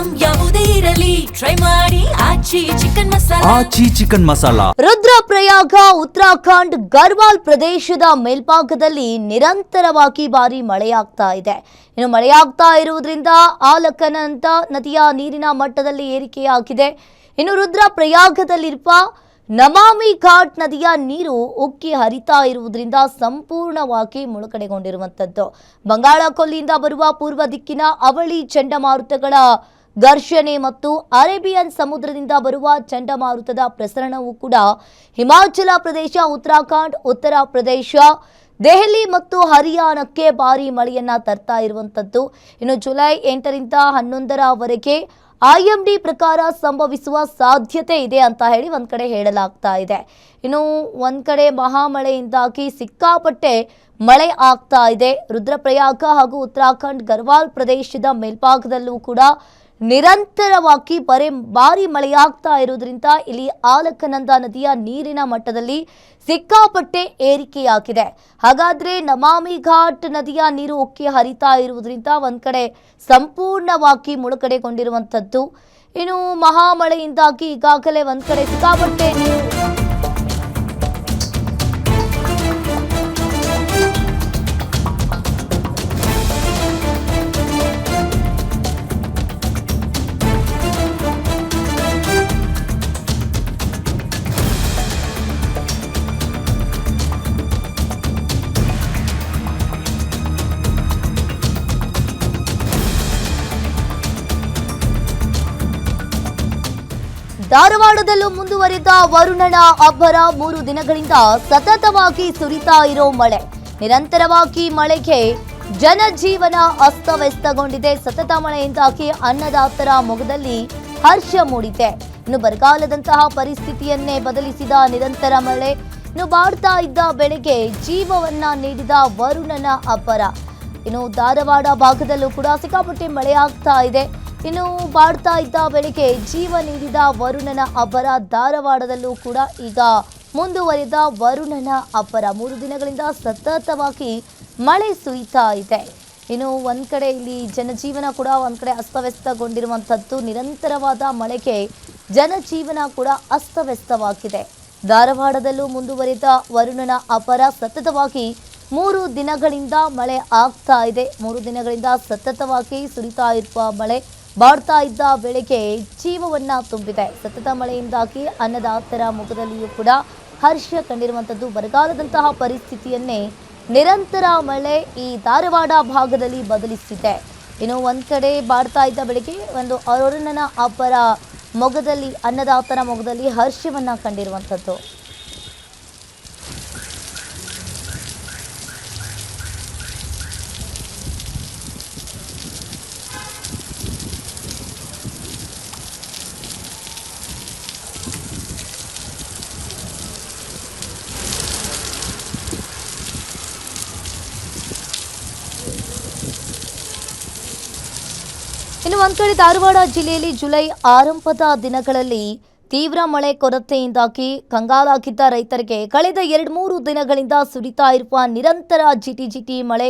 Item ಯಾವುದೇ ಇರಲಿ try ಮಾಡಿ ಆಚಿ ಚಿಕನ್ ಮಸಾಲಾ. ರುದ್ರಪ್ರಯಾಗ ಉತ್ತರಾಖಂಡ್ ಗರ್ವಾಲ್ ಪ್ರದೇಶದ ಮೇಲ್ಭಾಗದಲ್ಲಿ ನಿರಂತರವಾಗಿ ಭಾರಿ ಮಳೆಯಾಗ್ತಾ ಇದೆ. ಇನ್ನು ಮಳೆಯಾಗ್ತಾ ಇರುವುದರಿಂದ ಆಲಕನಂದ ನದಿಯ ನೀರಿನ ಮಟ್ಟದಲ್ಲಿ ಏರಿಕೆಯಾಗಿದೆ. ಇನ್ನು ರುದ್ರಪ್ರಯಾಗದಲ್ಲಿರುವ ನಮಾಮಿ ಘಾಟ್ ನದಿಯ ನೀರು ಉಕ್ಕಿ ಹರಿತಾ ಇರುವುದರಿಂದ ಸಂಪೂರ್ಣವಾಗಿ ಮುಳುಗಡೆಗೊಂಡಿರುವಂತದ್ದು. ಬಂಗಾಳ ಕೊಲ್ಲಿಯಿಂದ ಬರುವ ಪೂರ್ವ ದಿಕ್ಕಿನ ಅವಳಿ ಚಂಡಮಾರುತಗಳ ಘರ್ಷಣೆ ಮತ್ತು ಅರೇಬಿಯನ್ ಸಮುದ್ರದಿಂದ ಬರುವ ಚಂಡಮಾರುತದ ಪ್ರಸರಣವೂ ಕೂಡ ಹಿಮಾಚಲ ಪ್ರದೇಶ, ಉತ್ತರಾಖಂಡ್, ಉತ್ತರ ಪ್ರದೇಶ, ದೆಹಲಿ ಮತ್ತು ಹರಿಯಾಣಕ್ಕೆ ಭಾರಿ ಮಳೆಯನ್ನ ತರ್ತಾ ಇರುವಂತದ್ದು. ಇನ್ನು ಜುಲೈ 8ರಿಂದ 11ರವರೆಗೆ IMD ಪ್ರಕಾರ ಸಂಭವಿಸುವ ಸಾಧ್ಯತೆ ಇದೆ ಅಂತ ಹೇಳಿ ಒಂದ್ ಕಡೆ ಹೇಳಲಾಗ್ತಾ ಇದೆ. ಇನ್ನು ಒಂದ್ ಕಡೆ ಮಹಾಮಳೆಯಿಂದಾಗಿ ಸಿಕ್ಕಾಪಟ್ಟೆ ಮಳೆ ಆಗ್ತಾ ಇದೆ. ರುದ್ರಪ್ರಯಾಗ ಹಾಗೂ ಉತ್ತರಾಖಂಡ್ ಗರ್ವಾಲ್ ಪ್ರದೇಶದ ಮೇಲ್ಭಾಗದಲ್ಲೂ ಕೂಡ ನಿರಂತರವಾಗಿ ಭಾರಿ ಮಳೆಯಾಗ್ತಾ ಇರುವುದರಿಂದ ಇಲ್ಲಿ ಆಲಕನಂದ ನದಿಯ ನೀರಿನ ಮಟ್ಟದಲ್ಲಿ ಸಿಕ್ಕಾಪಟ್ಟೆ ಏರಿಕೆಯಾಗಿದೆ. ಹಾಗಾದ್ರೆ ನಮಾಮಿ ಘಾಟ್ ನದಿಯ ನೀರು ಉಕ್ಕಿ ಹರಿತಾ ಇರುವುದರಿಂದ ಒಂದ್ ಕಡೆ ಸಂಪೂರ್ಣವಾಗಿ ಮುಳುಗಡೆಗೊಂಡಿರುವಂತದ್ದು. ಇನ್ನು ಮಹಾಮಳೆಯಿಂದಾಗಿ ಈಗಾಗಲೇ ಒಂದ್ ಕಡೆ ಸಿಕ್ಕಾಪಟ್ಟೆ ಧಾರವಾಡದಲ್ಲೂ ಮುಂದುವರಿದ ವರುಣನ ಅಬ್ಬರ. 3 ದಿನಗಳಿಂದ ಸತತವಾಗಿ ಸುರಿತಾ ಇರೋ ಮಳೆ. ನಿರಂತರವಾಗಿ ಮಳೆಗೆ ಜನಜೀವನ ಅಸ್ತವ್ಯಸ್ತಗೊಂಡಿದೆ. ಸತತ ಮಳೆಯಿಂದಾಗಿ ಅನ್ನದಾತರ ಮೊಗದಲ್ಲಿ ಹರ್ಷ ಮೂಡಿದೆ. ಇನ್ನು ಬರಗಾಲದಂತಹ ಪರಿಸ್ಥಿತಿಯನ್ನೇ ಬದಲಿಸಿದ ನಿರಂತರ ಮಳೆ. ಇನ್ನು ಬಾಡ್ತಾ ಇದ್ದ ಬೆಳೆಗೆ ಜೀವವನ್ನ ನೀಡಿದ ವರುಣನ ಅಬ್ಬರ. ಇನ್ನು ಧಾರವಾಡ ಭಾಗದಲ್ಲೂ ಕೂಡ ಸಿಕ್ಕಾಪಟ್ಟೆ ಮಳೆಯಾಗ್ತಾ ಇದೆ. ಇನ್ನು ಬಾಡ್ತಾ ಇದ್ದ ಬೆಳೆಗೆ ಜೀವ ನೀಡಿದ ವರುಣನ ಅಬ್ಬರ. ಧಾರವಾಡದಲ್ಲೂ ಕೂಡ ಈಗ ಮುಂದುವರಿದ ವರುಣನ ಅಬ್ಬರ. 3 ದಿನಗಳಿಂದ ಸತತವಾಗಿ ಮಳೆ ಸುರಿತಾ ಇದೆ. ಇನ್ನು ಒಂದ್ ಕಡೆ ಇಲ್ಲಿ ಜನಜೀವನ ಕೂಡ ಒಂದ್ ಕಡೆ ಅಸ್ತವ್ಯಸ್ತಗೊಂಡಿರುವಂಥದ್ದು. ನಿರಂತರವಾದ ಮಳೆಗೆ ಜನಜೀವನ ಕೂಡ ಅಸ್ತವ್ಯಸ್ತವಾಗಿದೆ. ಧಾರವಾಡದಲ್ಲೂ ಮುಂದುವರಿದ ವರುಣನ ಅಬ್ಬರ. ಸತತವಾಗಿ 3 ದಿನಗಳಿಂದ ಮಳೆ ಆಗ್ತಾ ಇದೆ. 3 ದಿನಗಳಿಂದ ಸತತವಾಗಿ ಸುರಿತಾ ಇರುವ ಮಳೆ ಬಾಡ್ತಾ ಇದ್ದ ಬೆಳೆಗೆ ಜೀವವನ್ನ ತುಂಬಿದೆ. ಸತತ ಮಳೆಯಿಂದಾಗಿ ಅನ್ನದಾತರ ಮುಖದಲ್ಲಿಯೂ ಕೂಡ ಹರ್ಷ ಕಂಡಿರುವಂಥದ್ದು. ಬರಗಾಲದಂತಹ ಪರಿಸ್ಥಿತಿಯನ್ನೇ ನಿರಂತರ ಮಳೆ ಈ ಧಾರವಾಡ ಭಾಗದಲ್ಲಿ ಬದಲಿಸಿದೆ. ಇನ್ನು ಒಂದ್ ಕಡೆ ಬಾಡ್ತಾ ಇದ್ದ ಬೆಳೆಗೆ ಒಂದು ವರುಣನ ಅಬ್ಬರ ಮೊಗದಲ್ಲಿ, ಅನ್ನದಾತರ ಮೊಗದಲ್ಲಿ ಹರ್ಷವನ್ನ ಕಂಡಿರುವಂಥದ್ದು. ಇನ್ನು ಒಂದ್ ಕಡೆ ಧಾರವಾಡ ಜಿಲ್ಲೆಯಲ್ಲಿ ಜುಲೈ ಆರಂಭದ ದಿನಗಳಲ್ಲಿ ತೀವ್ರ ಮಳೆ ಕೊರತೆಯಿಂದಾಗಿ ಕಂಗಾಲಾಗಿದ್ದ ರೈತರಿಗೆ ಕಳೆದ 2-3 ದಿನಗಳಿಂದ ಸುರಿತಾ ಇರುವ ನಿರಂತರ ಜಿಟಿ ಮಳೆ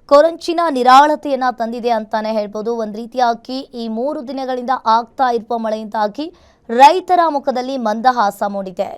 ಕೊರಂಚಿನ ನಿರಾಳತೆಯನ್ನ ತಂದಿದೆ ಅಂತಾನೆ ಹೇಳ್ಬೋದು. ಒಂದ್ ರೀತಿಯಾಗಿ ಈ 3 ದಿನಗಳಿಂದ ಆಗ್ತಾ ಇರುವ ಮಳೆಯಿಂದಾಗಿ ರೈತರ ಮುಖದಲ್ಲಿ ಮಂದಹಾಸ ಮೂಡಿದೆ.